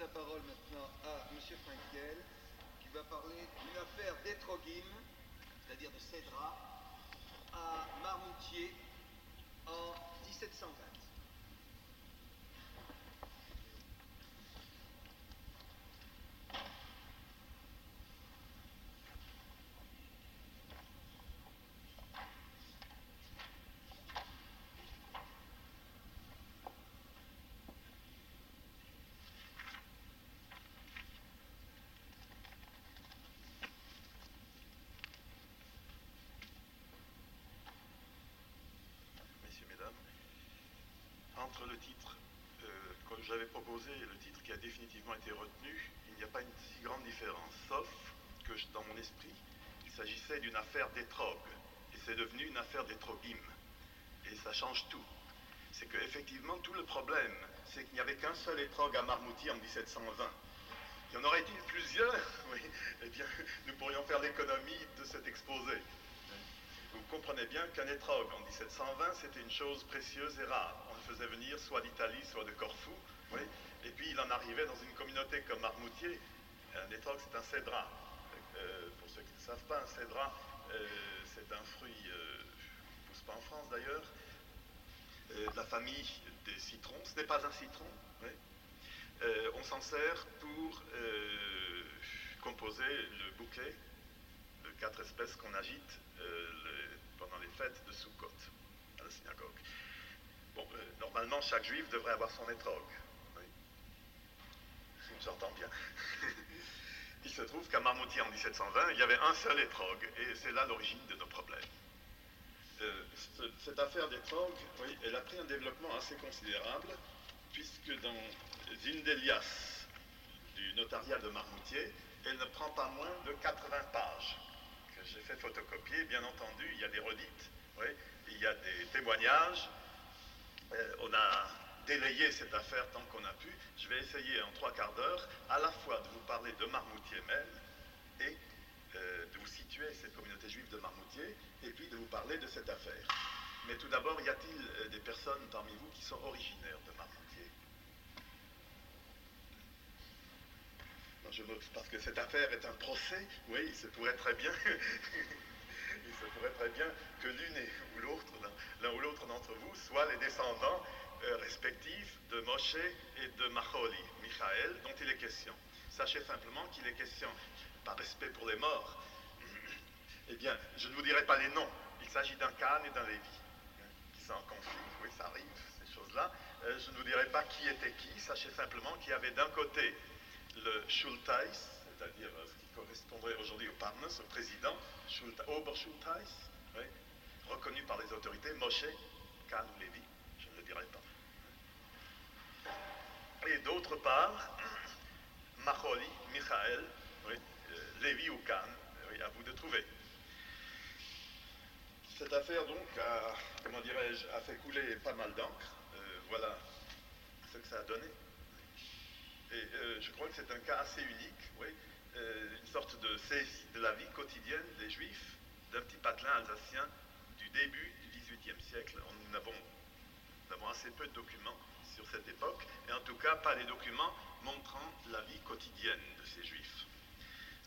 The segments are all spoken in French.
la parole maintenant à M. Frankel, qui va parler d'une affaire d'Etrogim, c'est-à-dire de Cédra, à Marmoutier en 1720. Messieurs, mesdames, entre le titre que j'avais proposé et le titre qui a définitivement été retenu, il n'y a pas une si grande différence, sauf que dans mon esprit, il s'agissait d'une affaire d'étrog, et c'est devenu une affaire d'étrogim, et ça change tout. C'est qu'effectivement, tout le problème, c'est qu'il n'y avait qu'un seul étrog à Marmoutier en 1720. Il y en aurait-il plusieurs? Oui, eh bien, nous pourrions faire l'économie de cet exposé. Vous comprenez bien qu'un étrog en 1720, c'était une chose précieuse et rare. On le faisait venir soit d'Italie, soit de Corfou. Oui. Et puis il en arrivait dans une communauté comme Marmoutier. Un étrog, c'est un cédra. Pour ceux qui ne savent pas, un cédra, c'est un fruit qui ne pousse pas en France d'ailleurs, de la famille des citrons. Ce n'est pas un citron. Oui. On s'en sert pour composer le bouquet de 4 espèces qu'on agite pendant les fêtes de Sukkot à la synagogue. Bon, normalement, chaque juif devrait avoir son étrog. Oui. J'entends bien. Il se trouve qu'à Marmoutier en 1720, il y avait un seul étrog, et c'est là l'origine de nos problèmes. Cette affaire d'étrog, oui, elle a pris un développement assez considérable, puisque dans une des liasses du notariat de Marmoutier, elle ne prend pas moins de 80 pages. Que j'ai fait photocopier, bien entendu, il y a des redites, oui, il y a des témoignages. On a délayé cette affaire tant qu'on a pu. Je vais essayer en 3/4 d'heure à la fois de vous parler de Marmoutier même et de vous situer cette communauté juive de Marmoutier et puis de vous parler de cette affaire. Mais tout d'abord, y a-t-il des personnes parmi vous qui sont originaires de Marmoutier? Parce que cette affaire est un procès, oui, il se pourrait très bien que l'un ou l'autre d'entre vous soit les descendants respectifs de Moshe et de Macholi, Michael, dont il est question. Sachez simplement qu'il est question, par respect pour les morts, eh bien, je ne vous dirai pas les noms. Il s'agit d'un Khan et d'un Lévi, qui sont en conflit, oui, ça arrive, ces choses-là. Je ne vous dirai pas qui était qui, sachez simplement qu'il y avait d'un côté le Schultheiss, c'est-à-dire ce qui correspondrait aujourd'hui au Parnas, au président, Oberschultheiss, oui, reconnu par les autorités, Moshe, Khan ou Lévi, je ne le dirai pas. Et d'autre part, Macholi, Michael, oui, Lévi ou Khan, oui, à vous de trouver. Cette affaire donc a fait couler pas mal d'encre. Voilà ce que ça a donné. Et je crois que c'est un cas assez unique, oui, une sorte de saisie de la vie quotidienne des Juifs, d'un petit patelin alsacien du début du XVIIIe siècle. Nous avons assez peu de documents sur cette époque, et en tout cas pas les documents montrant la vie quotidienne de ces Juifs.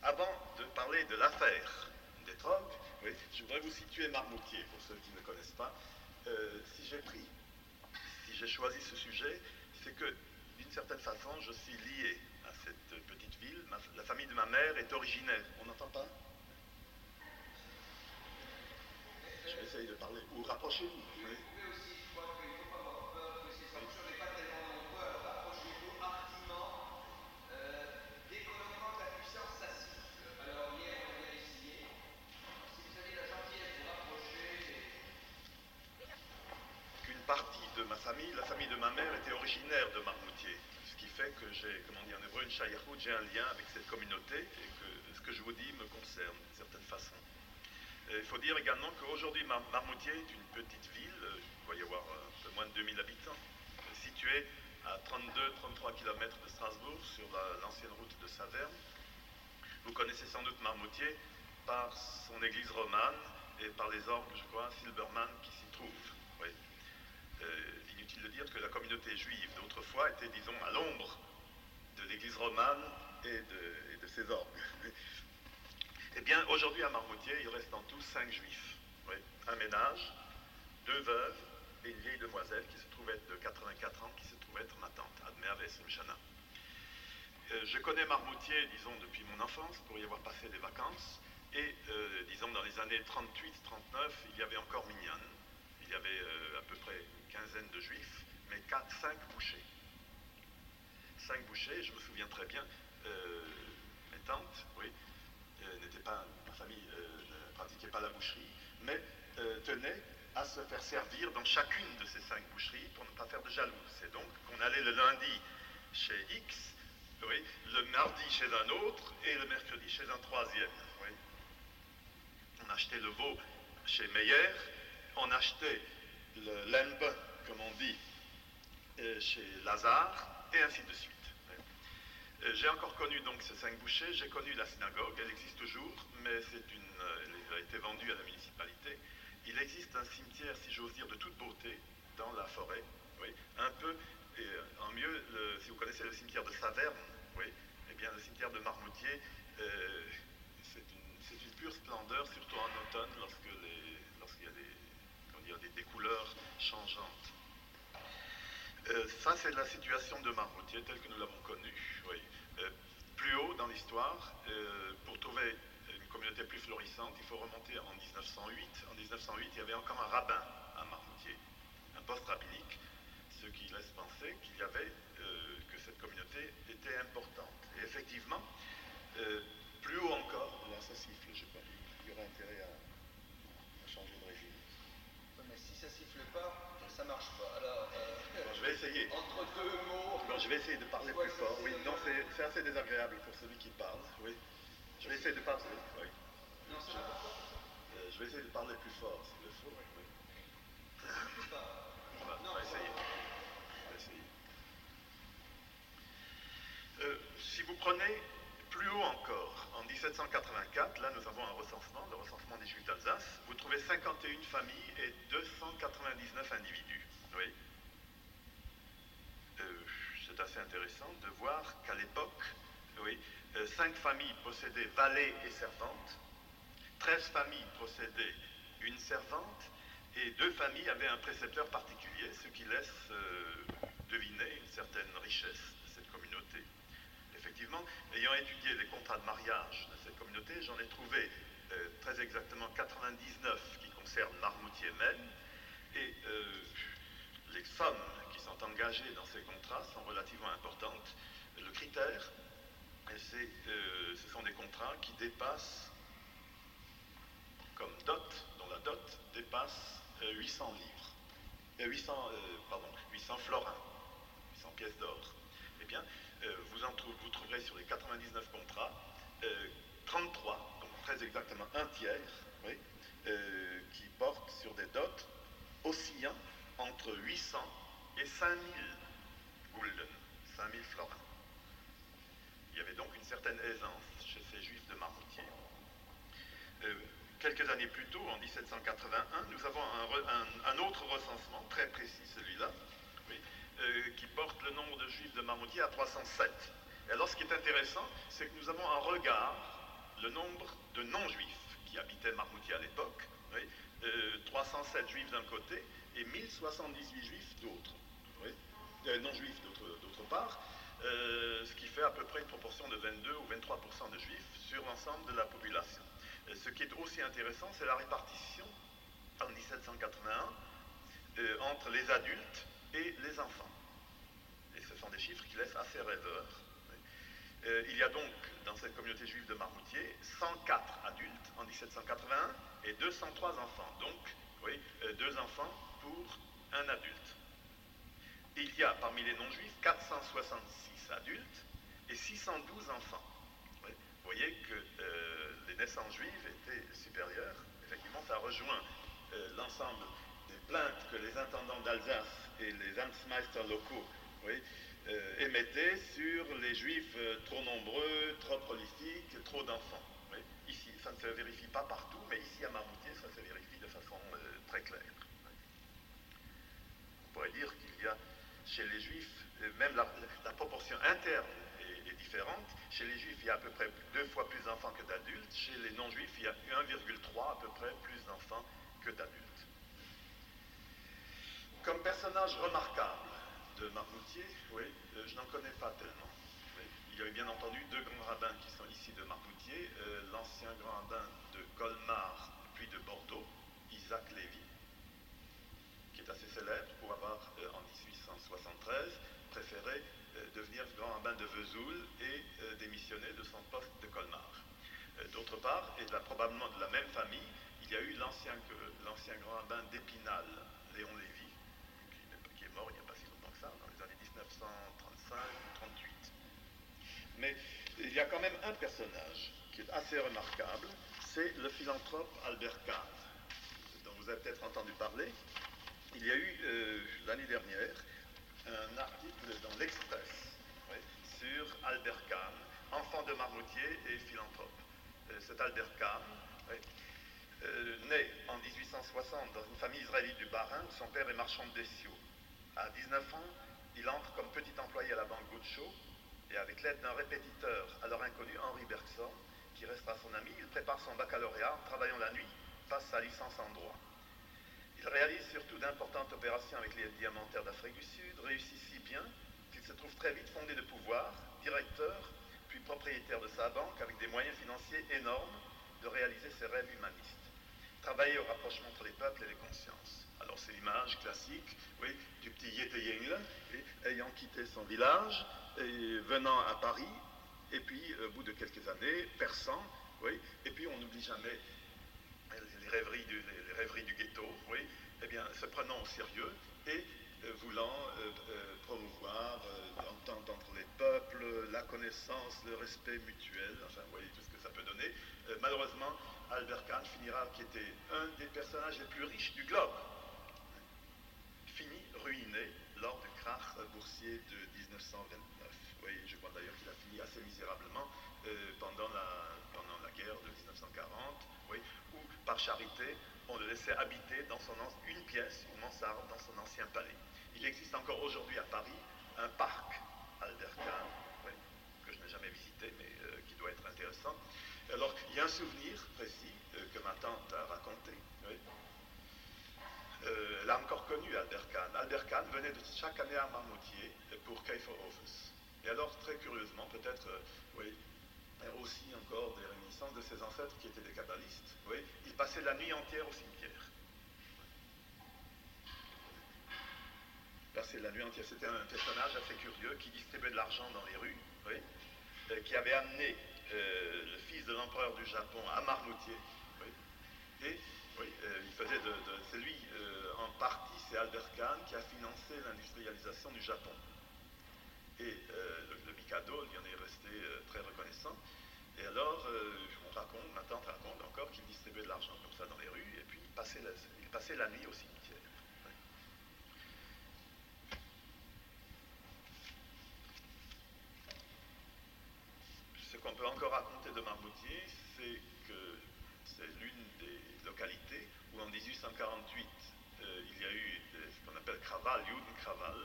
Avant de parler de l'affaire d'Etrog, oui, je voudrais vous situer Marmoutier, pour ceux qui ne connaissent pas. Si j'ai choisi ce sujet, c'est que d'une certaine façon, je suis lié à cette petite ville. La famille de ma mère est originaire. On n'entend pas? Je vais essayer de parler. Ou rapprochez-vous. Oui. Vous pouvez aussi, je crois qu'il ne faut pas avoir peur que ces sanctions n'est pas tellement nombreux, alors rapprochez-vous hardiment. Dès qu'on augmente la puissance, ça siffle. Alors hier, on a essayé. Si vous avez la gentillesse de vous rapprocher. Qu'une partie de ma famille, la famille de ma mère, était originaire de Marmoutier. Ce qui fait que j'ai, comment dire en hébreu, une shayachout, j'ai un lien avec cette communauté et que ce que je vous dis me concerne d'une certaine façon. Il faut dire également qu'aujourd'hui, Marmoutier est une petite ville, il doit y avoir un peu moins de 2000 habitants, située à 32-33 km de Strasbourg, sur l'ancienne route de Saverne. Vous connaissez sans doute Marmoutier par son église romane et par les orgues, je crois, Silbermann qui s'y trouvent. Oui. Inutile de dire que la communauté juive d'autrefois était, disons, à l'ombre de l'église romane et de ses orgues. Eh bien, aujourd'hui à Marmoutier, il reste en tout 5 juifs. Oui. Un ménage, 2 veuves et une vieille demoiselle qui se trouve être de 84 ans, qui se trouve être ma tante, Admeaves Mshana. Je connais Marmoutier, disons, depuis mon enfance, pour y avoir passé des vacances, et disons, dans les années 38-39, il y avait encore Mignonne. Il y avait à peu près une quinzaine de juifs, mais 5 bouchers. 5 bouchers, je me souviens très bien, mes tantes, oui, n'étaient pas, ma famille ne pratiquait pas la boucherie, mais tenait à se faire servir dans chacune de ces 5 boucheries pour ne pas faire de jaloux. C'est donc qu'on allait le lundi chez X, oui, le mardi chez un autre et le mercredi chez un troisième. Oui. On achetait le veau chez Meyer, on achetait le lembe, comme on dit, chez Lazare, et ainsi de suite. J'ai encore connu donc ces 5 bouchers, j'ai connu la synagogue, elle existe toujours, mais elle a été vendue à la municipalité. Il existe un cimetière, si j'ose dire, de toute beauté, dans la forêt, oui, un peu, et en mieux, si vous connaissez le cimetière de Saverne, oui, eh bien le cimetière de Marmoutier, c'est une pure splendeur, surtout en automne, lorsqu'il y a des couleurs changeantes. Ça, c'est la situation de Marmoutier telle que nous l'avons connue. Oui. Plus haut dans l'histoire, pour trouver une communauté plus florissante, il faut remonter en 1908. En 1908, il y avait encore un rabbin à Marmoutier, un poste rabbinique, ce qui laisse penser qu'il y avait que cette communauté était importante. Et effectivement, plus haut encore, là ça siffle, je sais pas, il y aura intérêt à changer de régime. Mais si ça siffle pas, ça marche pas. Alors, bon, je vais essayer. Entre 2 mots. Bon, je vais essayer de parler plus fort. Oui, non, c'est assez désagréable pour celui qui parle. Oui. Je vais essayer de parler. Oui. Non, c'est n'importe quoi. Je vais essayer de parler plus fort s'il le faut. Oui. On va essayer. Si vous prenez plus haut encore, en 1784, là nous avons un recensement, le recensement des Juifs d'Alsace, vous trouvez 51 familles et 299 individus. Oui. C'est assez intéressant de voir qu'à l'époque, oui, 5 familles possédaient valets et servantes, 13 familles possédaient une servante, et 2 familles avaient un précepteur particulier, ce qui laisse deviner une certaine richesse de cette communauté. Effectivement, ayant étudié les contrats de mariage de cette communauté, j'en ai trouvé très exactement 99 qui concernent Marmoutier même, et les sommes qui sont engagées dans ces contrats sont relativement importantes. Le critère, ce sont des contrats qui dépassent, comme dot, dont la dot dépasse 800 livres, 800 florins, 800 pièces d'or. Eh bien, vous trouverez sur les 99 contrats 33, donc très exactement un tiers, oui, qui portent sur des dots oscillant entre 800 et 5000 gulden, 5000 florins. Il y avait donc une certaine aisance chez ces juifs de Marmoutier. Quelques années plus tôt, en 1781, nous avons un autre recensement, très précis celui-là, oui, qui porte le nombre de juifs de Marmoutier à 307. Et alors ce qui est intéressant, c'est que nous avons un regard, le nombre de non-juifs qui habitaient Marmoutier à l'époque, oui, 307 juifs d'un côté et 1078 juifs d'autre, oui, non-juifs d'autre part, ce qui fait à peu près une proportion de 22 ou 23% de juifs sur l'ensemble de la population. Ce qui est aussi intéressant, c'est la répartition en 1781 entre les adultes et les enfants. Et ce sont des chiffres qui laissent assez rêveurs. Il y a donc, dans cette communauté juive de Marmoutier, 104 adultes en 1781 et 203 enfants. Donc, oui, 2 enfants pour un adulte. Il y a parmi les non-juifs 466 adultes et 612 enfants. Oui. Vous voyez que les naissances juives étaient supérieures. Effectivement, ça rejoint l'ensemble des plaintes que les intendants d'Alsace et les Amtsmeisters locaux, oui, émettaient sur les juifs trop nombreux, trop prolifiques, trop d'enfants. Oui. Ici, ça ne se vérifie pas partout, mais ici à Marmoutier, ça se vérifie de façon très claire. Oui. On pourrait dire qu'il y a chez les juifs, même la proportion interne Chez les juifs, il y a à peu près 2 fois plus d'enfants que d'adultes. Chez les non-juifs, il y a 1,3 à peu près plus d'enfants que d'adultes. Comme personnage remarquable de Marmoutier, oui, je n'en connais pas tellement. Oui. Il y a eu bien entendu 2 grands rabbins qui sont ici de Marmoutier, l'ancien grand rabbin de Colmar puis de Bordeaux, Isaac Lévy, qui est assez célèbre pour avoir, en 1873, préféré devenir grand rabbin de Vesoul et démissionner de son poste de Colmar. D'autre part, et probablement de la même famille, il y a eu l'ancien grand rabbin d'Épinal, Léon Lévy, qui est mort il n'y a pas si longtemps que ça, dans les années 1935 ou 38. Mais il y a quand même un personnage qui est assez remarquable, c'est le philanthrope Albert Kahn, dont vous avez peut-être entendu parler. Il y a eu l'année dernière un article dans l'Express, oui, sur Albert Kahn, enfant de Marmoutier et philanthrope. Cet Albert Kahn, oui, né en 1860 dans une famille israélite du Bas-Rhin, où son père est marchand de bestiaux. À 19 ans, il entre comme petit employé à la banque Gaucho, et avec l'aide d'un répétiteur alors inconnu, Henri Bergson, qui restera son ami, il prépare son baccalauréat en travaillant la nuit, passe sa licence en droit. Il réalise surtout d'importantes opérations avec les diamantaires d'Afrique du Sud, réussit si bien qu'il se trouve très vite fondé de pouvoir, directeur, puis propriétaire de sa banque, avec des moyens financiers énormes de réaliser ses rêves humanistes. Travailler au rapprochement entre les peuples et les consciences. Alors c'est l'image classique, oui, du petit Yete Yengle, ayant quitté son village, et venant à Paris, et puis au bout de quelques années, perçant, oui, et puis on n'oublie jamais les rêveries du ghetto, oui, eh bien, se prenant au sérieux et voulant promouvoir l'entente entre les peuples, la connaissance, le respect mutuel, enfin, vous voyez tout ce que ça peut donner. Malheureusement, Albert Kahn finira, qui était un des personnages les plus riches du globe, finit ruiné lors du krach boursier de 1929. Vous voyez, je crois d'ailleurs qu'il a fini assez misérablement pendant la guerre de 1940, oui, où, par charité, on le laissait habiter dans une pièce, une mansarde, dans son ancien palais. Il existe encore aujourd'hui à Paris un parc Albert Kahn, oui, que je n'ai jamais visité, mais qui doit être intéressant. Alors, il y a un souvenir précis que ma tante a raconté. Oui. Elle a encore connu Albert Kahn. Albert Kahn venait chaque année à Marmoutier pour Kaifor Office. Et alors, très curieusement, peut-être, oui, aussi encore des réminiscences de ses ancêtres qui étaient des kabbalistes. Oui, il passait la nuit entière au cimetière. Passer la nuit entière, c'était un personnage assez curieux qui distribuait de l'argent dans les rues, oui, qui avait amené le fils de l'empereur du Japon à Marmoutier, oui, et oui, il faisait c'est lui, en partie, c'est Albert Kahn qui a financé l'industrialisation du Japon. Et le Mikado, il y en est resté très reconnaissant. Et alors, ma tante raconte encore qu'il distribuait de l'argent comme ça dans les rues, et puis il passait la nuit au cimetière. Oui. Ce qu'on peut encore raconter de Marmoutier, c'est que c'est l'une des localités où en 1848, il y a eu ce qu'on appelle Kraval, Judenkraval,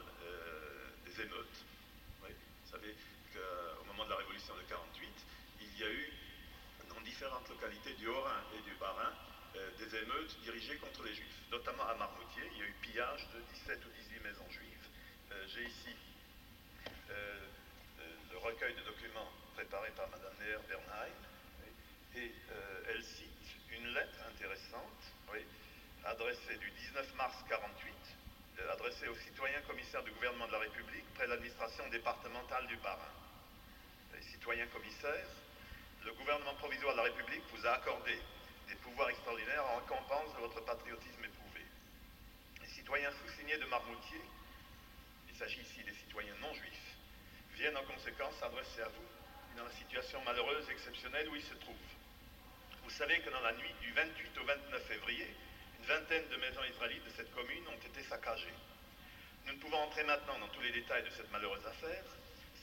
des émeutes. Oui. Vous savez qu'au moment de la révolution de 48, il y a eu dans différentes localités du Haut-Rhin et du Bas-Rhin des émeutes dirigées contre les Juifs, notamment à Marmoutier. Il y a eu pillage de 17 ou 18 maisons juives. J'ai ici le recueil de documents préparé par Mme Neher Bernheim, et elle cite une lettre intéressante, oui, adressée du 19 mars 48, adressée aux citoyens commissaires du gouvernement de la République près l'administration départementale du Bas-Rhin. Les citoyens commissaires, le gouvernement provisoire de la République vous a accordé des pouvoirs extraordinaires en récompense de votre patriotisme éprouvé. Les citoyens sous-signés de Marmoutier, il s'agit ici des citoyens non juifs, viennent en conséquence s'adresser à vous dans la situation malheureuse et exceptionnelle où ils se trouvent. Vous savez que dans la nuit du 28 au 29 février, une vingtaine de maisons israélites de cette commune ont été saccagées. Nous ne pouvons entrer maintenant dans tous les détails de cette malheureuse affaire.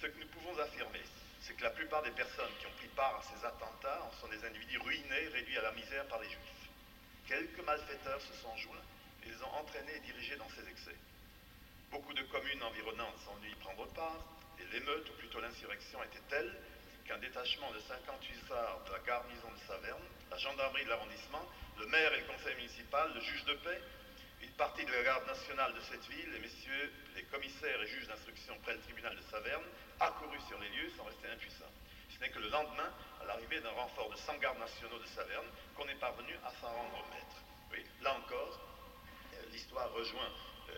Ce que nous pouvons affirmer, c'est que la plupart des personnes qui ont pris part à ces attentats en sont des individus ruinés, réduits à la misère par les Juifs. Quelques malfaiteurs se sont joints et les ont entraînés et dirigés dans ces excès. Beaucoup de communes environnantes sont venues y prendre part, et l'émeute, ou plutôt l'insurrection, était telle qu'un détachement de 58 hussards de la garnison de Saverne, la gendarmerie de l'arrondissement, le maire et le conseil municipal, le juge de paix, une partie de la garde nationale de cette ville et messieurs les commissaires et juges d'instruction près le tribunal de Saverne accourus sur les lieux sans rester impuissants. Ce n'est que le lendemain, à l'arrivée d'un renfort de 100 gardes nationaux de Saverne, qu'on est parvenu à s'en rendre maître. Oui, là encore, l'histoire rejoint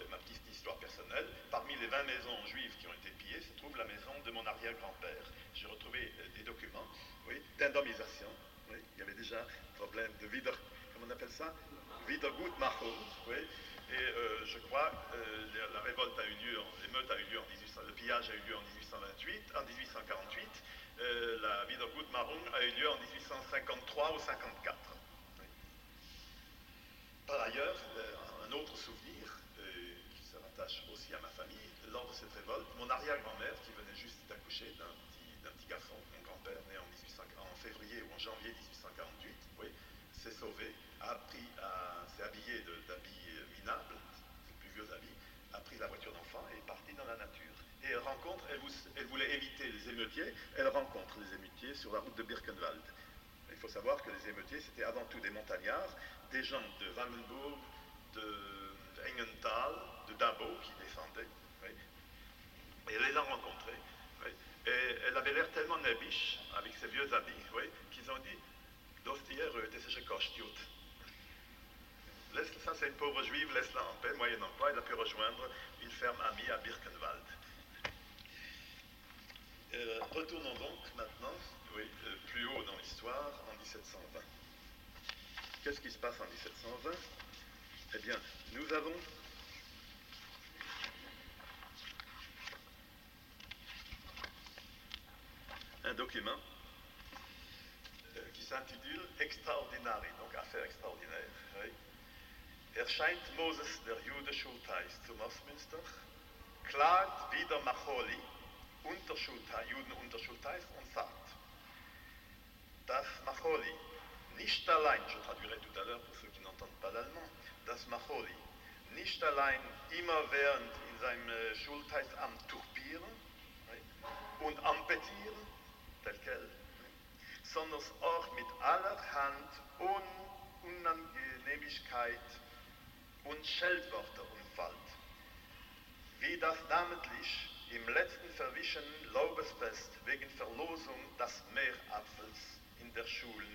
ma petite histoire personnelle. Parmi les 20 maisons juives qui ont été pillées se trouve la maison de mon arrière-grand-père. J'ai retrouvé des documents, oui, d'indomisation. Oui, il y avait déjà problème de comment on appelle ça, Wiedergutmachung, oui. Et je crois la révolte a eu lieu, l'émeute a eu lieu en 1800, le pillage a eu lieu en 1848, la Wiedergutmachung a eu lieu en 1853 ou 54. Oui. Par ailleurs, un autre souvenir qui se rattache aussi à ma famille, lors de cette révolte, mon arrière-grand-mère, qui venait juste d'accoucher d'un petit garçon, mon grand-père né en février ou en janvier 1848, oui, s'est sauvé, s'est habillé d'habits minables, ses plus vieux habits, a pris la voiture d'enfant et est partie dans la nature. Et elle voulait éviter les émeutiers, elle rencontre les émeutiers sur la route de Birkenwald. Il faut savoir que les émeutiers, c'était avant tout des montagnards, des gens de Wangenburg, de Engenthal, de Dabo qui descendaient. Oui. Et elle les a rencontrés. Oui. Et elle avait l'air tellement nébiche, avec ses vieux habits, oui, qu'ils ont dit Dostier était Kostiut. Ça, c'est une pauvre juive, laisse-la en paix, moyennant quoi, elle a pu rejoindre une ferme amie à Birkenwald. Retournons donc maintenant, oui, plus haut dans l'histoire, en 1720. Qu'est-ce qui se passe en 1720? Eh bien, nous avons un document qui s'intitule Extraordinary, donc affaire extraordinaire. Oui. Erscheint Moses der Jude Schultheiß zum Ostmünster, klagt wieder Macholi, Juden unter Schultheiß und sagt, dass Macholi nicht allein, je traduirai tout à l'heure pour ceux qui n'entendent pas l'allemand, dass Macholi nicht allein immerwährend in seinem Schultheißamt turpieren und ampetieren, tel quel, sondern auch mit allerhand Unangenehmigkeit und Scheldwörter umfällt, wie das namentlich im letzten verwischenen Lobesfest wegen Verlosung des Meerapfels in der Schule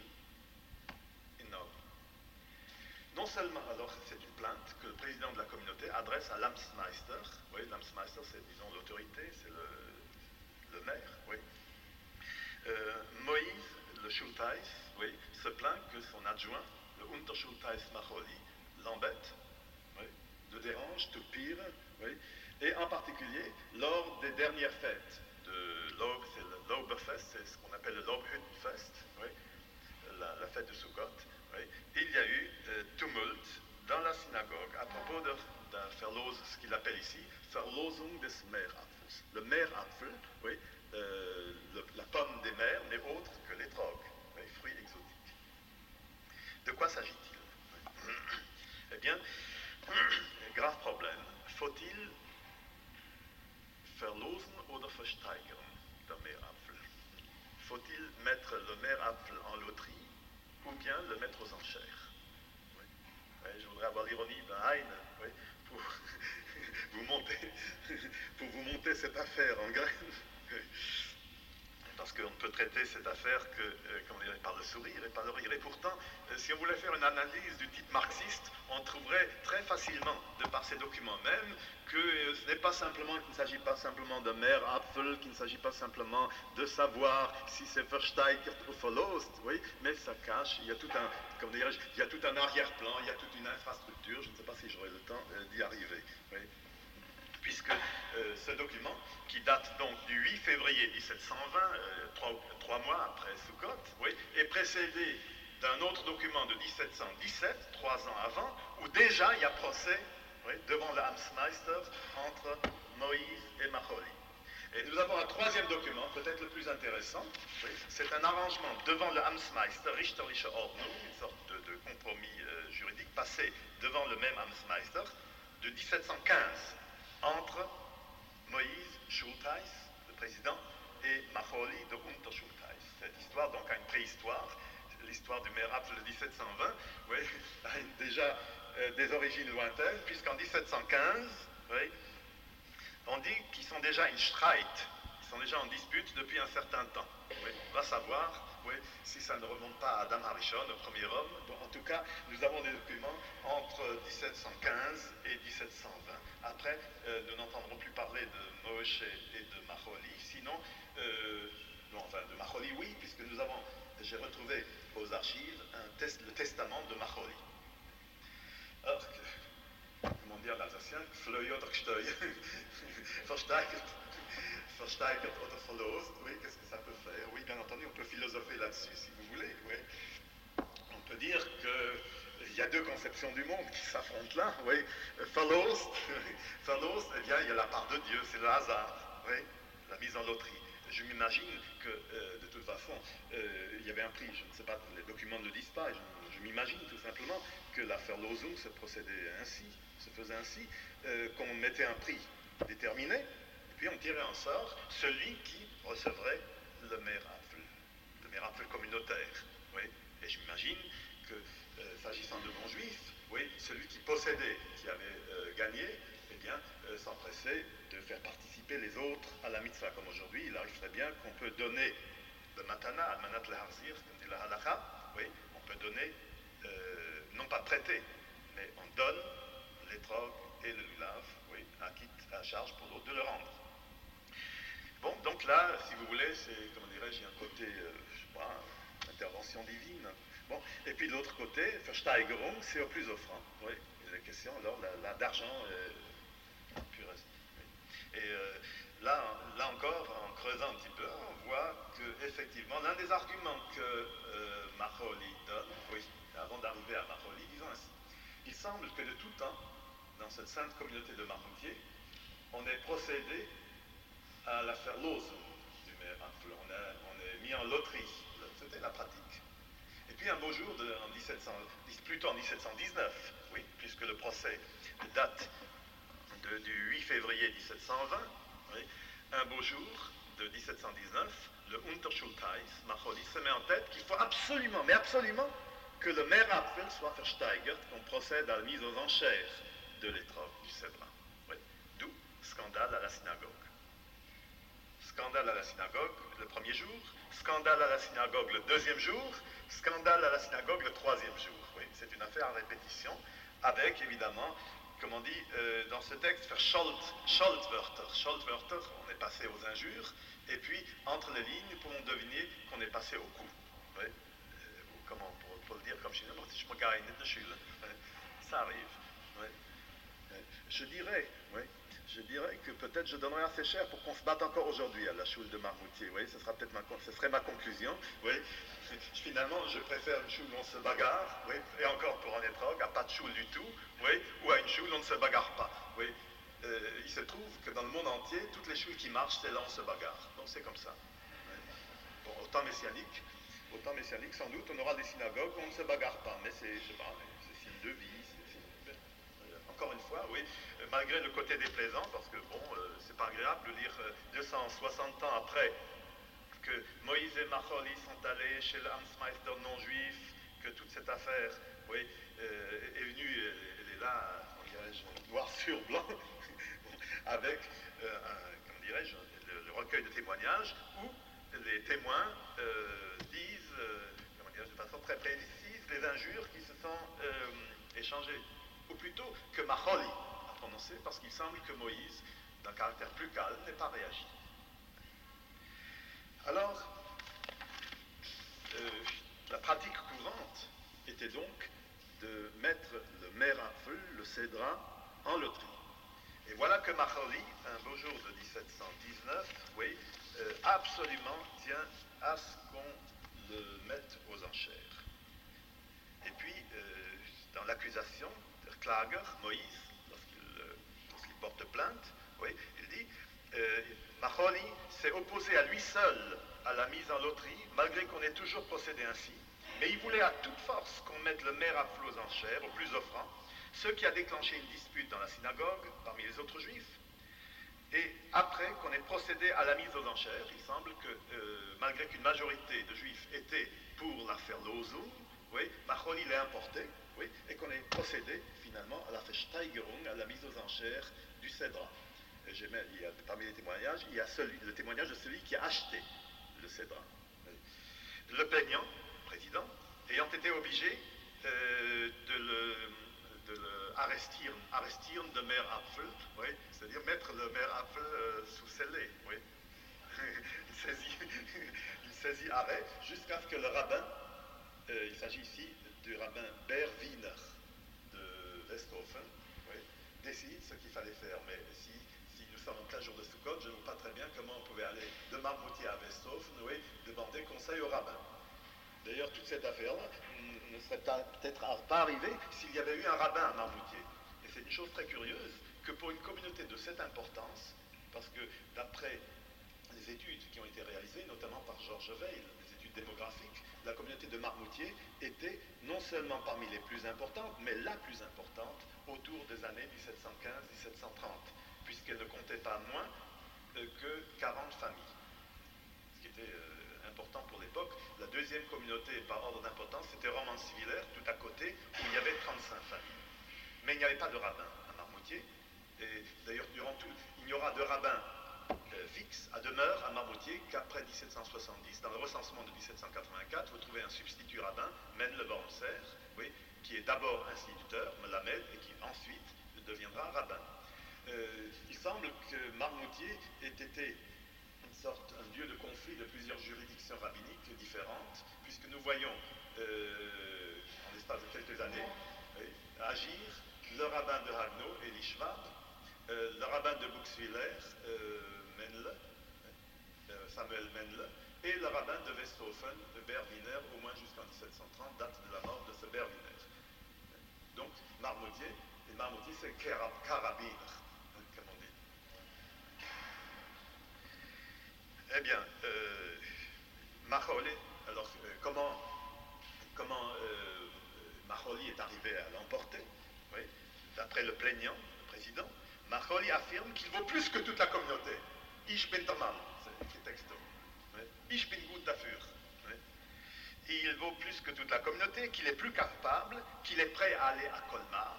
in Nord. Non seulement, alors c'est une plainte que le président de la communauté adresse à l'Amtsmeister, oui, l'Amtsmeister c'est disons l'autorité, c'est le maire, oui. Moïse, le Schultheiß, oui, se plaint que son adjoint, le Unterschultheiß Macholi, l'embête, oui, le dérange, tout pire, oui, et en particulier lors des dernières fêtes de l'Aube, c'est le Lauberfest, c'est ce qu'on appelle le Laubhüttenfest, oui, la fête de Sukkot, oui, il y a eu tumulte dans la synagogue à propos d'un Verlos, ce qu'il appelle ici Verlosung des Meerapfels. Le Meerapfel, oui, la pomme des mers n'est autre que l'étrog, oui, fruit exotique. De quoi s'agit-il? Eh bien, grave problème. Faut-il verlosen oder versteigern der Meerapfel? Faut-il mettre le Meerapfel en loterie ou bien le mettre aux enchères? Oui. Oui, je voudrais avoir l'ironie d'un Heine, oui, pour vous monter cette affaire en graines. Oui. Parce qu'on ne peut traiter cette affaire que par le sourire et par le rire. Et pourtant, si on voulait faire une analyse du type marxiste, on trouverait très facilement, de par ces documents même, que ce n'est pas simplement, qu'il ne s'agit pas simplement de Meerapfel, qu'il ne s'agit pas simplement de savoir si c'est versteigert ou verlost, oui, mais ça cache, il y a tout un, comment dirais-je, il y a tout un arrière-plan, il y a toute une infrastructure, je ne sais pas si j'aurai le temps d'y arriver, oui. Puisque ce document, qui date donc du 8 février 1720, trois mois après Sukkot, oui, est précédé d'un autre document de 1717, 3 ans avant, où déjà il y a procès, oui, devant le Amtsmeister entre Moïse et Macholi. Et nous avons un troisième document, peut-être le plus intéressant, oui, c'est un arrangement devant le Amtsmeister, Richterliche Ordnung, une sorte de compromis juridique passé devant le même Amtsmeister, de 1715, entre Moïse Schultheiß, le président, et Macholi de Unterschultheiß. Cette histoire donc a une préhistoire. L'histoire du maire Apfel de 1720, oui, a déjà des origines lointaines, puisqu'en 1715, oui, on dit qu'ils sont déjà in Streit, ils sont déjà en dispute depuis un certain temps. Oui, on va savoir, oui, si ça ne remonte pas à Adam Harishon, le premier homme. Bon, en tout cas, nous avons des documents entre 1715 et 1720. Après, nous n'entendrons plus parler de Moshe et de Macholi, sinon, non, enfin, de Macholi, oui, puisque j'ai retrouvé aux archives le testament de Macholi. Alors, comment dire l'alsacien, Fleuil oder Gsteuil, versteigert oder verlost, oui, qu'est-ce que ça peut faire? Oui, bien entendu, on peut philosopher là-dessus si vous voulez, oui. On peut dire qu'il y a deux conceptions du monde qui s'affrontent là, oui. Verlost, eh bien, il y a la part de Dieu, c'est le hasard, oui, la mise en loterie. Je m'imagine que, de toute façon, il y avait un prix, je ne sais pas, les documents ne le disent pas, je m'imagine tout simplement que la Verlosung se faisait ainsi, qu'on mettait un prix déterminé, et puis on tirait en sort celui qui recevrait le Merapfel communautaire. Oui. Et je m'imagine que, s'agissant de non-juifs, oui, celui qui possédait, qui avait gagné, eh bien, s'empressait de faire participer les autres à la mitzvah. Comme aujourd'hui, il arrive très bien qu'on peut donner le matana, al-manat le-harzir, comme dit la halakha, oui, on peut donner, non pas prêter, mais on donne l'étrog et le lulav, oui, à charge pour l'autre de le rendre. Bon, donc là, si vous voulez, c'est, comment dirais-je, il y a un côté, je sais pas, intervention divine. Bon, et puis de l'autre côté, Versteigerung, c'est au plus offrant. Oui, il est question alors d'argent pur. Oui. Et là encore, en creusant un petit peu, on voit que effectivement, l'un des arguments que Macholi donne, oui, avant d'arriver à Macholi, disons ainsi, il semble que de tout temps, dans cette sainte communauté de Marmoutier, on ait procédé à la Verlosung du maire Apfel. On est mis en loterie. C'était la pratique. Et puis un beau jour, plutôt en 1719, oui, puisque le procès date du 8 février 1720, oui, un beau jour de 1719, le Unterschultheiß, Macholi, se met en tête qu'il faut absolument, mais absolument, que le maire Apfel soit versteigert, qu'on procède à la mise aux enchères de l'étrog du Cédra. Oui. D'où scandale à la synagogue. Scandale à la synagogue le premier jour, scandale à la synagogue le deuxième jour, scandale à la synagogue le troisième jour. Oui, c'est une affaire à répétition, avec évidemment, comme on dit dans ce texte, Schaltwörter. Schaltwörter, on est passé aux injures, et puis entre les lignes, nous pouvons deviner qu'on est passé au coup. Oui. Comment pour le dire comme chez nous, je me gagne de Schule. Ça arrive. Oui. Je dirais que peut-être je donnerai assez cher pour qu'on se batte encore aujourd'hui à la choule de Marmoutier. Oui, ce serait ma conclusion. Oui. Finalement, je préfère une choule où on se bagarre, oui, et encore pour un étrog, à pas de choule du tout, oui, ou à une choule où on ne se bagarre pas. Oui. Il se trouve que dans le monde entier, toutes les choules qui marchent, c'est là où on se bagarre. Donc c'est comme ça. Oui. Bon, au temps messianique, sans doute, on aura des synagogues où on ne se bagarre pas, mais c'est signe de vie. Encore une fois, oui, malgré le côté déplaisant, parce que bon, c'est pas agréable de lire 260 ans après que Moïse et Macholi sont allés chez le Amtsmeister non-juif, que toute cette affaire, oui, est venue, elle est là, noir sur blanc, avec, comment dirais-je, le recueil de témoignages où les témoins disent, comment dirais-je, de façon très précise, les injures qui se sont échangées. Ou plutôt que Macholi a prononcé, parce qu'il semble que Moïse, d'un caractère plus calme, n'ait pas réagi. Alors, la pratique courante était donc de mettre le Merapfel, le Cédra, en loterie. Et voilà que Macholi, un beau jour de 1719, oui, absolument tient à ce qu'on le mette aux enchères. Et puis, dans l'accusation, Klager, Moïse, lorsqu'il porte plainte, oui, il dit Macholi s'est opposé à lui seul à la mise en loterie, malgré qu'on ait toujours procédé ainsi, mais il voulait à toute force qu'on mette le maire à flot aux enchères, au plus offrant, ce qui a déclenché une dispute dans la synagogue parmi les autres juifs. Et après qu'on ait procédé à la mise aux enchères, il semble que, malgré qu'une majorité de juifs était pour la Verlosung, oui, Macholi l'ait emporté, oui, et qu'on ait procédé finalement à la Versteigerung, à la mise aux enchères du Cédra. Parmi les témoignages, il y a le témoignage de celui qui a acheté le Cédra. Le plaignant, président, ayant été obligé de le arrestieren de Mère Apfel, oui, c'est-à-dire mettre le Mère Apfel sous scellé, oui. il saisit arrêt jusqu'à ce que le rabbin, il s'agit ici du rabbin Berwiner de Westhofen, oui, décide ce qu'il fallait faire. Mais si nous sommes en plein jour de Sukkot, je ne vois pas très bien comment on pouvait aller de Marmoutier à Westhofen, oui, demander conseil au rabbin. D'ailleurs, toute cette affaire-là ne serait peut-être pas arrivée s'il y avait eu un rabbin à Marmoutier. Et c'est une chose très curieuse que pour une communauté de cette importance, parce que d'après les études qui ont été réalisées, notamment par Georges Weil, des études démographiques, la communauté de Marmoutier était non seulement parmi les plus importantes, mais la plus importante autour des années 1715-1730, puisqu'elle ne comptait pas moins que 40 familles, ce qui était important pour l'époque. La deuxième communauté par ordre d'importance, c'était Romans-Sivillers, tout à côté, où il y avait 35 familles. Mais il n'y avait pas de rabbin à Marmoutier, et d'ailleurs, durant tout, il n'y aura de rabbin fixe à demeure à Marmoutier qu'après 1770. Dans le recensement de 1784, vous trouvez un substitut rabbin, Mendel Bornser, oui, qui est d'abord instituteur, Melamed, et qui ensuite deviendra rabbin. Il semble que Marmoutier ait été un lieu de conflit de plusieurs juridictions rabbiniques différentes, puisque nous voyons, en l'espace de quelques années, oui, agir le rabbin de Haguenau, Eli Schwab, le rabbin de Buxwiller, Samuel Mendel, et le rabbin de Westhofen, Berwiner, au moins jusqu'en 1730, date de la mort de ce Berwiner. Donc, Marmoutier c'est Karabiner, comme on dit. Eh bien, Macholi, alors comment Macholi est arrivé à l'emporter, oui, d'après le plaignant, le président, Macholi affirme qu'il vaut plus que toute la communauté. Ich bin der Mann, c'est écrit texto. Oui. Ich bin gut dafür. Oui. Il vaut plus que toute la communauté, qu'il est plus capable, qu'il est prêt à aller à Colmar.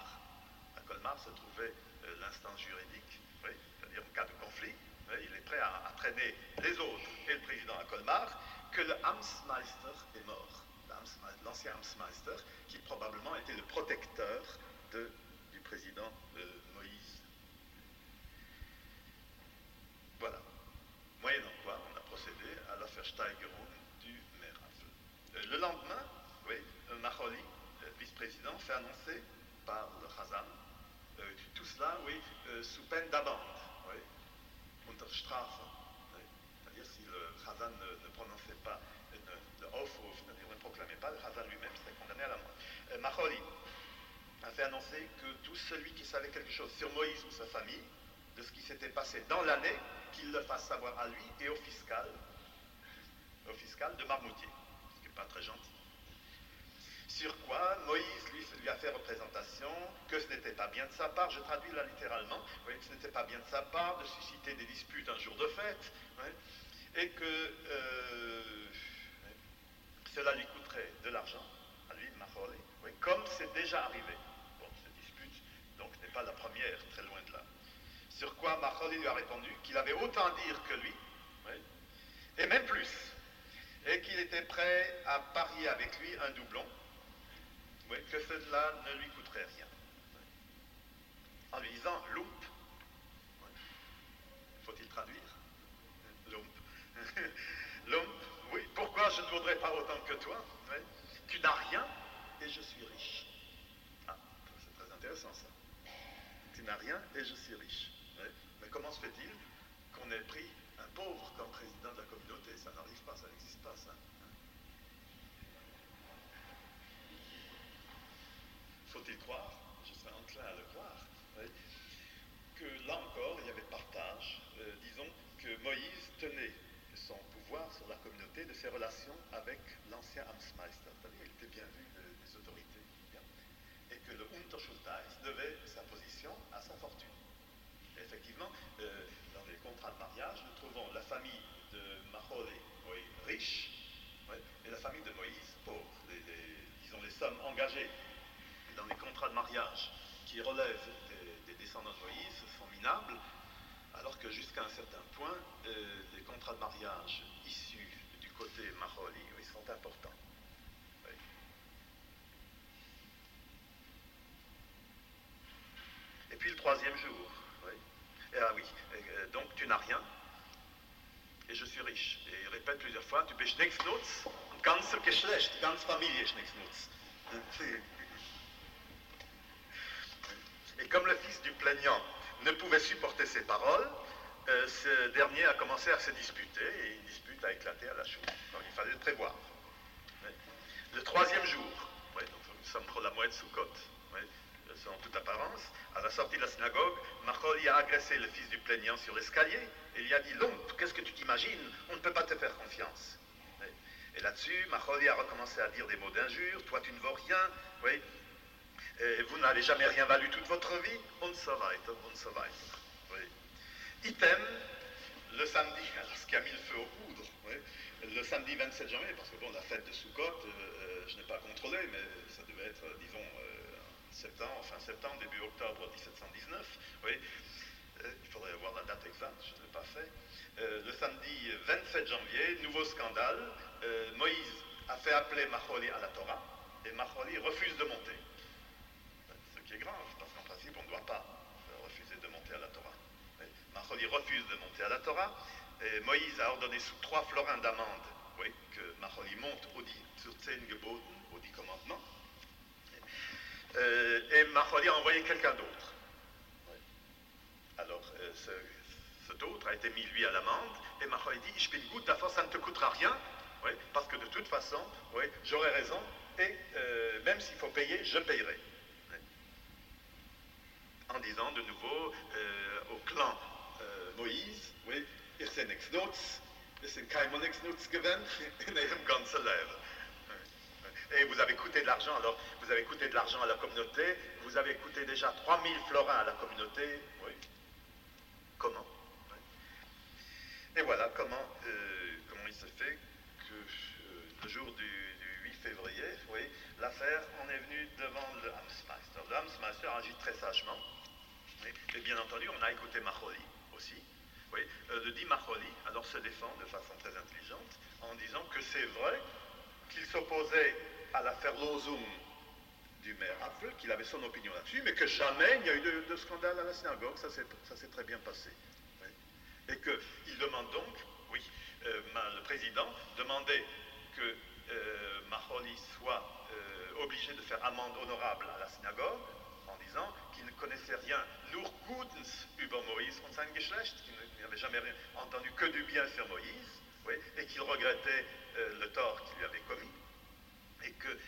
À Colmar se trouvait l'instance juridique, oui, c'est-à-dire en cas de conflit. Oui, il est prêt à traîner les autres et le président à Colmar, que le Amtsmeister est mort. L'ancien Amtsmeister, qui probablement était le protecteur du président Moïse. Voilà. Moyennant quoi, on a procédé à la Versteigerung du Mère Apfel. Le lendemain, oui, Macholi, vice-président, fait annoncer par le Chazan, tout cela, oui, sous peine d'amende, oui, unter Strafe. Oui. C'est-à-dire si le Chazan ne prononçait pas le Aufruf, c'est-à-dire ne proclamait pas, le Chazan lui-même serait condamné à la mort. Macholi a fait annoncer que tout celui qui savait quelque chose sur Moïse ou sa famille, de ce qui s'était passé dans l'année, qu'il le fasse savoir à lui et au fiscal de Marmoutier, ce qui n'est pas très gentil. Sur quoi Moïse lui a fait représentation que ce n'était pas bien de sa part, je traduis là littéralement, oui, que ce n'était pas bien de sa part de susciter des disputes un jour de fête, oui, et que cela lui coûterait de l'argent, à lui, Macholi, oui, comme c'est déjà arrivé. Bon, cette dispute, donc, n'est pas la première, très loin de là. Sur quoi Macholi lui a répondu qu'il avait autant dire que lui, oui, et même plus, et qu'il était prêt à parier avec lui un doublon, oui, que cela ne lui coûterait rien. Oui. En lui disant lump, oui. Faut-il traduire? Lump. Lump, oui, pourquoi je ne voudrais pas autant que toi? Oui. Tu n'as rien et je suis riche. Ah, c'est très intéressant ça. Tu n'as rien et je suis riche. Oui. Mais comment se fait-il qu'on ait pris un pauvre comme président de la communauté? Ça n'arrive pas, ça n'existe pas, ça. Faut-il croire, je serais enclin à le croire, oui, que là encore, il y avait partage. Disons que Moïse tenait son pouvoir sur la communauté de ses relations avec l'ancien Amtsmeister, c'est-à-dire il était bien vu des autorités, bien, et que le Unterschultheiß devait sa position à sa fortune. Et effectivement, les contrats de mariage, nous trouvons la famille de Maholi, oui, riche, oui, et la famille de Moïse, pauvre. Disons, les sommes engagées dans les contrats de mariage qui relèvent des descendants de Moïse sont minables, alors que jusqu'à un certain point, les contrats de mariage issus du côté Maholi, oui, sont importants. Oui. Et puis le troisième jour, oui. Donc tu n'as rien, et je suis riche. Et il répète plusieurs fois, tu bist nichts nutz, und ganze Geschlecht, ganze Familie ist nichts nutz. Et comme le fils du plaignant ne pouvait supporter ces paroles, ce dernier a commencé à se disputer, et une dispute a éclaté à la chaux. Donc il fallait le prévoir. Oui. Le troisième jour, oui, donc nous sommes pour la moelle Sukkot, oui, selon toute apparence, à la sortie de la synagogue, Maholi a agressé le fils du plaignant sur l'escalier, et il lui a dit, Lump, qu'est-ce que tu t'imagines? On ne peut pas te faire confiance. Oui. Et là-dessus, Maholi a recommencé à dire des mots d'injure, toi tu ne vaux rien, oui. Et vous n'avez jamais rien valu toute votre vie, und so weiter, und so weiter. Oui. Item, le samedi, alors ce qui a mis le feu aux poudres, oui, le samedi 27 janvier, parce que bon, la fête de Sukkot, je n'ai pas contrôlé, mais ça devait être, disons, fin septembre, début octobre 1719, oui, il faudrait avoir la date exacte, je ne l'ai pas fait. Le samedi 27 janvier, nouveau scandale, Moïse a fait appeler Maholi à la Torah, et Maholi refuse de monter. Ce qui est grave, parce qu'en principe, on ne doit pas refuser de monter à la Torah. Maholi refuse de monter à la Torah, et Moïse a ordonné sous 3 florins d'amande, oui, que Maholi monte au 10 Geboten, aux 10 commandements, et Maholi a envoyé quelqu'un d'autre. Oui. Alors, cet autre a été mis, lui, à l'amende, et Maholi dit, ich bin gut, davor, ça ne te coûtera rien, oui, parce que de toute façon, oui, j'aurai raison, et même s'il faut payer, je payerai. Oui. En disant de nouveau au clan Moïse, oui, ihr seid nichts nutz, wir sind keinem nichts nutz gewesen, in ihrem ganzen Leben. Et vous avez coûté de l'argent, alors vous avez coûté de l'argent à la communauté, vous avez coûté déjà 3000 florins à la communauté, oui. Comment? Oui. Et voilà comment il se fait que le jour du 8 février, oui, l'affaire en est venue devant le Amtsmeister. Le Amtsmeister agit très sagement, oui, et bien entendu, on a écouté Maholi aussi. Oui, le dit Maholi, alors se défend de façon très intelligente en disant que c'est vrai qu'il s'opposait à l'affaire Lozum du maire Apfel, qu'il avait son opinion là-dessus, mais que jamais il n'y a eu de scandale à la synagogue, ça s'est très bien passé. Oui. Et qu'il demande donc, oui, le président demandait que Maholi soit obligé de faire amende honorable à la synagogue, en disant qu'il ne connaissait rien, nur Gutens über Moïse und sein Geschlecht, qu'il n'avait jamais rien entendu que du bien sur Moïse, oui, et qu'il regrettait le tort qu'il lui avait commis, et que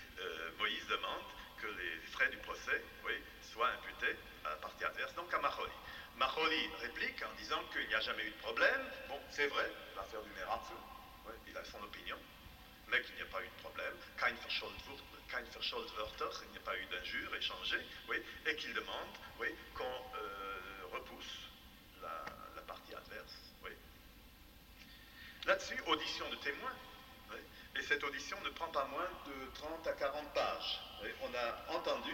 Moïse demande que les frais du procès, oui, soient imputés à la partie adverse, donc à Maholi. Maholi réplique en disant qu'il n'y a jamais eu de problème. Bon, c'est vrai, l'affaire du maire Apfel, oui, il a son opinion, mais qu'il n'y a pas eu de problème. Kein Verscholdwörter, il n'y a pas eu d'injures échangées, oui, et qu'il demande, oui, qu'on repousse la partie adverse, oui. Là-dessus, audition de témoins, oui, et cette audition ne prend pas moins de 30 à 40 pages. Oui. On a entendu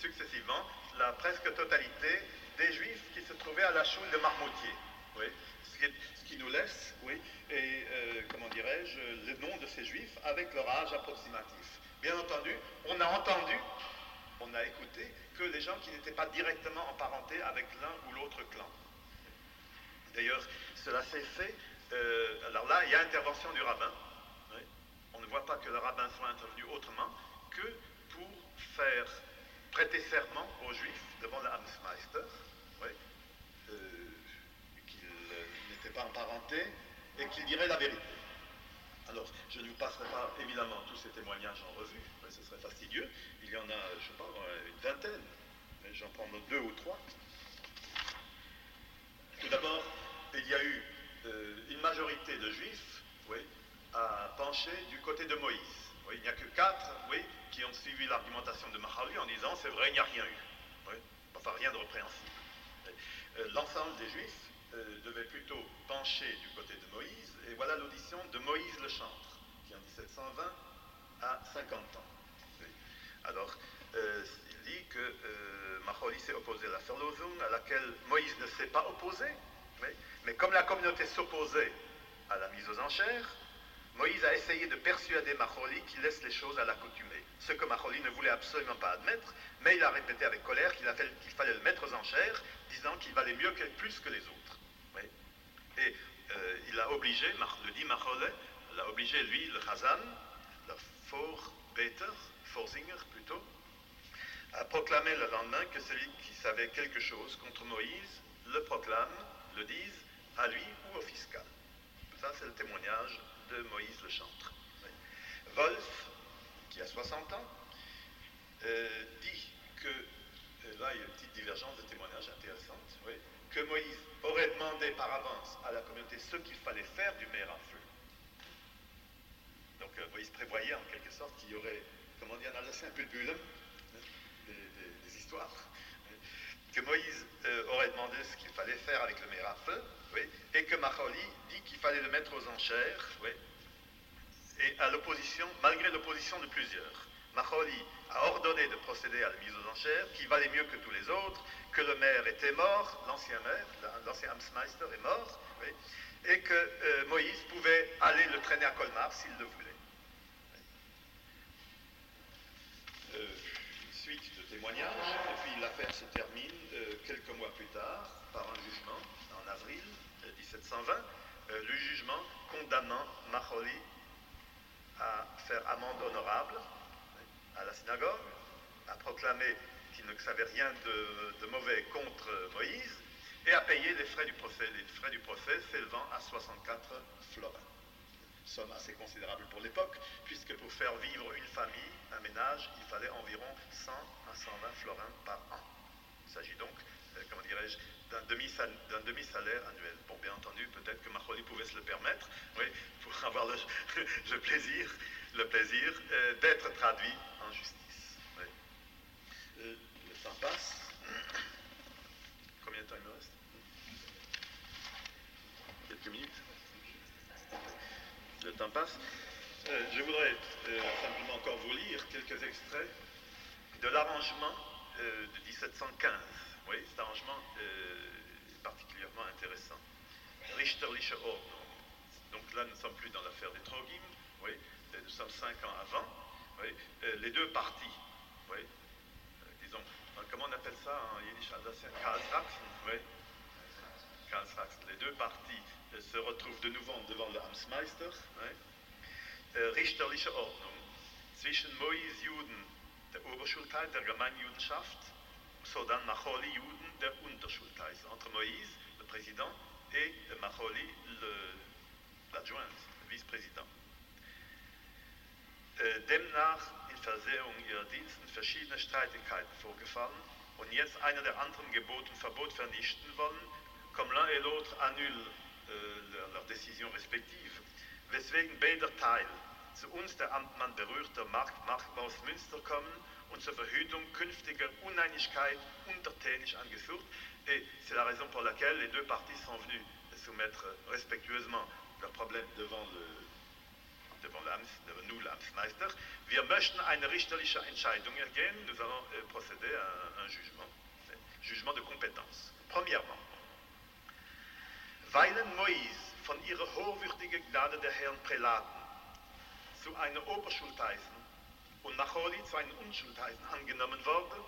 successivement la presque totalité des Juifs qui se trouvaient à la choule de Marmoutier, oui, ce qui nous laisse, oui, et comment dirais-je, le nom de ces Juifs avec leur âge approximatif. Bien entendu, on a écouté que les gens qui n'étaient pas directement emparentés avec l'un ou l'autre clan. D'ailleurs, cela s'est fait, alors là, il y a intervention du rabbin. Oui. On ne voit pas que le rabbin soit intervenu autrement que pour faire prêter serment aux Juifs devant le Amtsmeister, oui, qu'ils n'étaient pas emparentés et qu'ils diraient la vérité. Alors, je ne vous passerai pas évidemment tous ces témoignages en revue, mais ce serait fastidieux. Il y en a, je ne sais pas, une vingtaine, mais j'en prends 2 ou 3. Tout d'abord, il y a eu une majorité de Juifs, oui, à pencher du côté de Moïse. Oui, il n'y a que 4, oui, qui ont suivi l'argumentation de Mahali en disant c'est vrai, il n'y a rien eu. Oui, enfin, rien de répréhensible. L'ensemble des Juifs devait plutôt pencher du côté de Moïse, et voilà l'audition de Moïse le chantre, qui en 1720 a 50 ans. Oui. Alors, il dit que Maholi s'est opposé à la Verlosung, à laquelle Moïse ne s'est pas opposé, oui. Mais comme la communauté s'opposait à la mise aux enchères, Moïse a essayé de persuader Maholi qu'il laisse les choses à l'accoutumée, ce que Maholi ne voulait absolument pas admettre, mais il a répété avec colère qu'il fallait le mettre aux enchères, disant qu'il valait mieux plus que les autres. Oui. Et il a obligé, le dit Maholi, il a obligé lui, le Chazan, le Vorzinger plutôt, à proclamer le lendemain que celui qui savait quelque chose contre Moïse le proclame, le dise à lui ou au fiscal. Ça, c'est le témoignage de Moïse le chantre. Oui. Wolf, qui a 60 ans, dit que, là il y a une petite divergence de témoignage intéressante, oui, que Moïse aurait demandé par avance à la communauté ce qu'il fallait faire du mer à feu. Donc Moïse prévoyait en quelque sorte qu'il y aurait, comment dire, on a laissé un peu de bulle, des histoires, que Moïse aurait demandé ce qu'il fallait faire avec le mer à feu, oui, et que Maholi dit qu'il fallait le mettre aux enchères, oui, et à l'opposition, malgré l'opposition de plusieurs. Maholi a ordonné de procéder à la mise aux enchères, qui valait mieux que tous les autres, que le maire était mort, l'ancien maire, l'ancien Amtsmeister est mort, oui, et que Moïse pouvait aller le traîner à Colmar s'il le voulait. Une suite de témoignages, et puis l'affaire se termine quelques mois plus tard par un jugement, en avril 1720, le jugement condamnant Maholi à faire amende honorable à la synagogue, à proclamer qu'il ne savait rien de mauvais contre Moïse, et à payer les frais du procès s'élevant à 64 florins. Somme assez considérable pour l'époque, puisque pour faire vivre une famille, un ménage, il fallait environ 100 à 120 florins par an. Il s'agit donc, comment dirais-je, d'un demi-salaire annuel. Bon, bien entendu, peut-être que Maholi pouvait se le permettre, oui, pour avoir le plaisir d'être traduit en justice. Oui. Le temps passe. Combien de temps il me reste? Quelques minutes. Le temps passe. Je voudrais simplement encore vous lire quelques extraits de l'arrangement de 1715. Oui, cet arrangement est particulièrement intéressant. Richterliche Ordnung. Donc là, nous ne sommes plus dans l'affaire des Trogim, oui, nous sommes 5 ans avant. Oui, les deux parties, oui, disons, comment on appelle ça en yiddish alsacien? Karlsraxen, oui. Karlsraxen. Les deux parties se retrouvent de nouveau devant le Amtsmeister. Oui. Richterliche Ordnung. Zwischen Moïse Juden, der Oberschulteil der Gemeinjudenschaft, sodann Maholi Juden, der Unterschulteil. Entre Moïse, le président, et Maholi, l'adjoint, le vice-président. Demnach in Versehung ihrer Diensten verschiedene Streitigkeiten vorgefallen und jetzt einer der anderen Gebot und Verbot vernichten wollen, comme l'un et l'autre annulent leurs décisions respectives, weswegen beider Teil zu uns der Amtmann berührter Marktbaus Münster kommen und zur Verhütung künftiger Uneinigkeit untertänisch angeführt. Et c'est la raison pour laquelle les deux parties sont venues soumettre respectueusement leurs problèmes devant nous, l'Amtsmeister. Wir möchten eine richterliche Entscheidung ergehen. Nous allons procéder à un jugement de compétence. Premièrement, weilen Moïse von ihrer hochwürdigen Gnade der Herren Prälaten zu einer Oberschultheißen und Maholi zu einem Unschultheißen angenommen worden,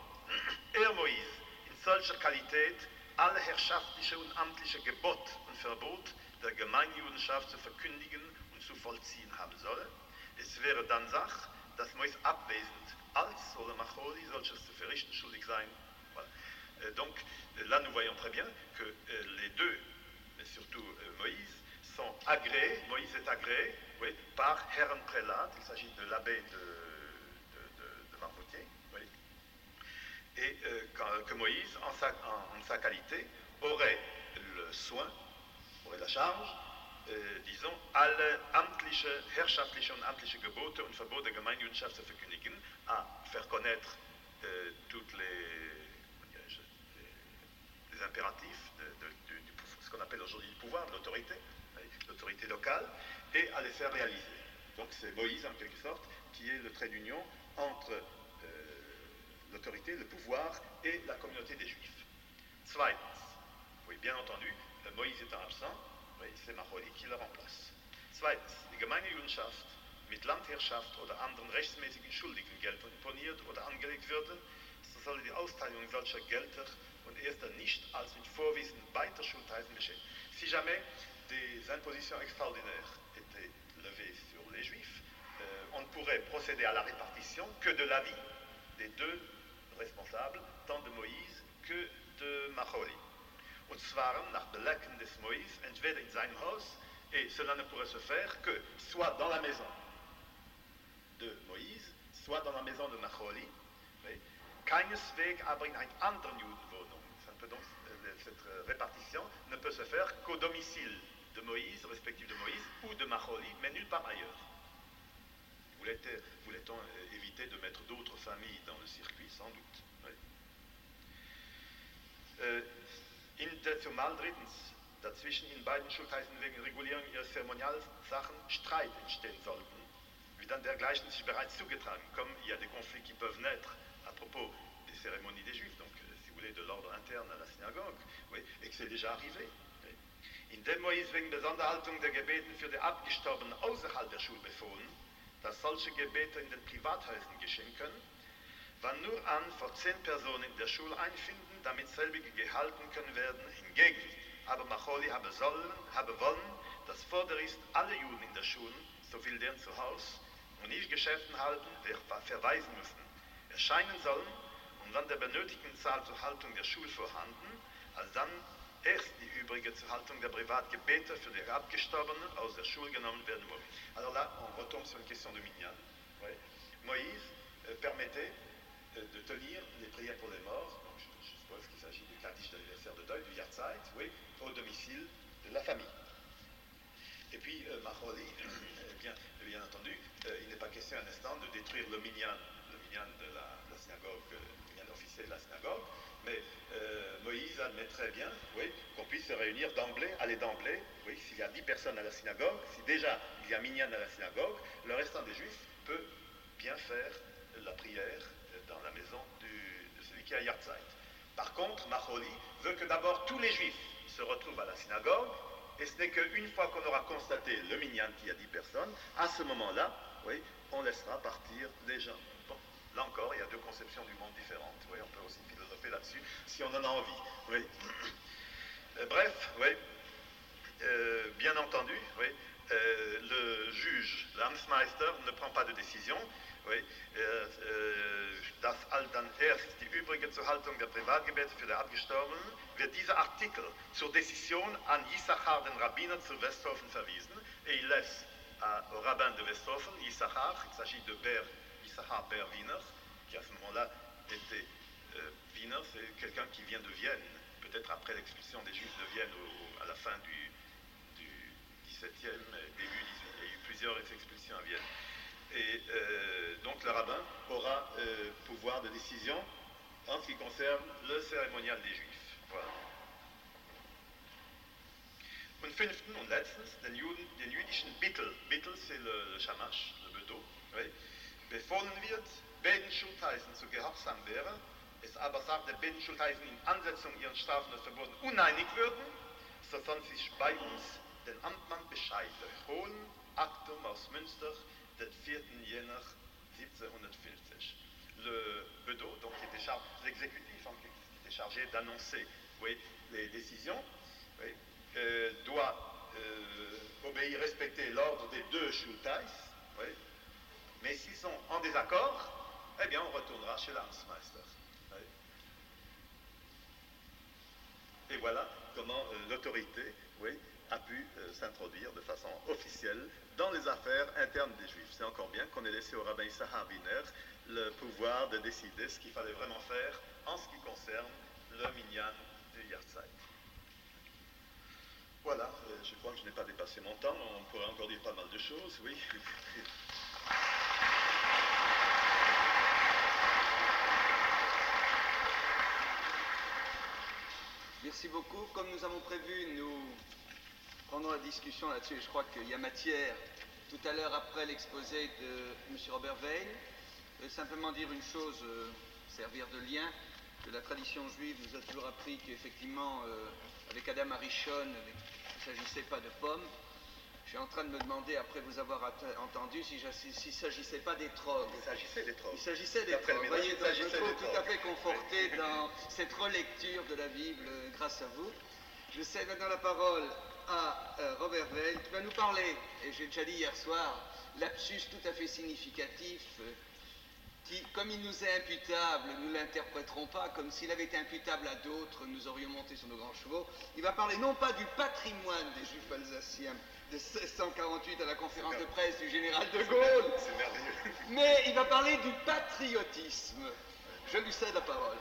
Moïse in solcher Qualität alle herrschaftliche und amtliche Gebot und Verbot der Gemeinjudenschaft zu verkündigen und zu vollziehen haben solle. Es wäre dann Sache, dass Moïse abwesend als solle Maholi solches zu verrichten schuldig sein. Voilà. Donc là nous voyons très bien que les deux, mais surtout Moïse, sont agréés, Moïse est agréé, oui, par Herren Prélat, il s'agit de l'abbé de Marmoutier, oui, et que Moïse, en sa qualité, aurait le soin, aurait la charge, disons, alle amtliche, herrschaftliche und amtliche Gebote und Verbote der Gemeinjudenschaft zu verkündigen, à faire connaître toutes les impératifs qu'on appelle aujourd'hui le pouvoir, l'autorité, l'autorité locale, et à les faire réaliser. Donc c'est Moïse, en quelque sorte, qui est le trait d'union entre l'autorité, le pouvoir et la communauté des Juifs. Zweitens, oui, bien entendu, Moïse étant absent, oui, c'est Maholi qui le remplace. Zweitens, die Gemeindejudenschaft mit Landherrschaft oder anderen rechtsmäßigen Schuldigen Gelder imponiert oder angelegt würde, so solle die Austeilung solcher Gelder und erster nicht als mit Vorwiesen weiter Schultheißen geschehen. Si jamais des impositions extraordinaires étaient levées sur les Juifs, on ne pourrait procéder à la répartition que de l'avis des deux responsables, tant de Moïse que de Maholi. Und zwar nach Belecken des Moïse, entweder in seinem Haus, et cela ne pourrait se faire que soit dans la maison de Moïse, soit dans la maison de Maholi, oui. Keinesweg aber in einer anderen Judenwohnung. Cette répartition ne peut se faire qu'au domicile de Moïse, respectif de Moïse, ou de Maholi, mais nulle part ailleurs. Voulait-on éviter de mettre d'autres familles dans le circuit, sans doute. Oui. Zumal drittens dazwischen in beiden Schultheißen wegen Regulierung ihrer Zeremonialsachen Streit entstehen sollten, wie dann dergleichen sich bereits zugetragen, comme il y a des conflits qui peuvent naître à propos des cérémonies des Juifs, donc si vous voulez de l'ordre interne à la synagogue, oui, et que c'est déjà arrivé. Oui. Indem Moïse wegen Besonderhaltung der Gebeten für die Abgestorbenen außerhalb der Schule befohlen, dass solche Gebete in den Privathäusern geschehen können, wann nur an vor 10 Personen in der Schule einfinden, damit selbige gehalten können werden. Hingegen aber Maholi habe wollen, dass vorderist alle Juden in der Schule, soviel deren zu Haus, und nicht Geschäften halten, verweisen müssen, erscheinen sollen, und dann der benötigten Zahl zur Haltung der Schule vorhanden, als dann erst die übrige zur Haltung der Privatgebete für die Abgestorbenen aus der Schule genommen werden wollen. Alors là, on retombe sur une question de Minyan. Oui. Moïse permettait de tenir les prières pour les morts, donc je suppose qu'il s'agit du Kaddish d'anniversaire de deuil, du Yahrzeit, oui, au domicile de la famille. Et puis Maholi, bien entendu, il n'est pas question un instant de détruire le minyan de la synagogue, le minyan officiel de la synagogue, mais Moïse admettrait bien, oui, qu'on puisse se réunir d'emblée, aller d'emblée, oui, s'il y a 10 personnes à la synagogue, si déjà il y a minyan à la synagogue, le restant des Juifs peut bien faire la prière dans la maison de celui qui a Yahrzeit. Par contre, Maholi veut que d'abord tous les Juifs se retrouvent à la synagogue, et ce n'est qu'une fois qu'on aura constaté le minyan qui a 10 personnes, à ce moment-là, oui, on laissera partir les gens. Bon, là encore, il y a deux conceptions du monde différentes, oui, on peut aussi philosopher là-dessus, si on en a envie. Oui. Bref, oui, bien entendu, oui, le juge, l'Amtsmeister, ne prend pas de décision. Oui, dass all dann erst die übrige zur Haltung der Privatgebete für die Abgestorbenen, wird dieser Artikel zur Décision an Yissachar, den Rabbiner zu Westhofen, verwiesen, et il laisse au rabbin de Westhofen, Yissachar, il s'agit de Yissachar Ber Wiener, qui à ce moment-là était Wiener, c'est quelqu'un qui vient de Vienne, peut-être après l'expulsion des Juifs de Vienne à la fin du XVIIe, début XVIIIe, il y a eu plusieurs expulsions à Vienne. Et donc le rabbin aura pouvoir de décision en ce qui concerne le cérémonial des Juifs. Voilà. Und fünftens und letztens, den jüdischen Bittel, c'est le Shamash, le bedeau, oui, befohlen wird, beiden Schultheißen zu gehorsam wäre, es aber sagt, der beiden Schultheißen in Ansetzung ihren Strafen des Verboten uneinig würden, so sollen sich bei uns den Amtmann Bescheid holen, Aktum aus Münster, den 4. Jänner 1750. Le bedeau, donc qui était chargé, l'exécutif qui était chargé d'annoncer, oui, les décisions, oui, doit obéir, respecter l'ordre des deux Schultheiß, oui, mais s'ils sont en désaccord, eh bien on retournera chez l'Amtsmeister. Oui. Et voilà comment l'autorité, oui, a pu s'introduire de façon officielle dans les affaires internes des Juifs. C'est encore bien qu'on ait laissé au rabbin Issachar Wiener le pouvoir de décider ce qu'il fallait vraiment faire en ce qui concerne le minyan du Yahrzeit. Voilà, je crois que je n'ai pas dépassé mon temps, on pourrait encore dire pas mal de choses, oui. Yes. Merci beaucoup. Comme nous avons prévu, nous prendrons la discussion là-dessus. Je crois qu'il y a matière tout à l'heure après l'exposé de M. Robert Veil. Je vais simplement dire une chose, servir de lien, que la tradition juive nous a toujours appris qu'effectivement, avec Adam Arishon, il ne s'agissait pas de pommes. Je suis en train de me demander, après vous avoir entendu, s'il ne s'agissait pas d'étrog. Il s'agissait d'étrog. Il s'agissait d'étrog. Vous voyez, je me trouve tout à fait conforté dans cette relecture de la Bible grâce à vous. Je cède maintenant la parole à Robert Veil, qui va nous parler, et j'ai déjà dit hier soir, lapsus tout à fait significatif, qui, comme il nous est imputable, nous ne l'interpréterons pas, comme s'il avait été imputable à d'autres, nous aurions monté sur nos grands chevaux. Il va parler non pas du patrimoine des Juifs alsaciens de 1648 à la conférence de presse du général de Gaulle, C'est merveilleux. mais il va parler du patriotisme. Je lui cède la parole.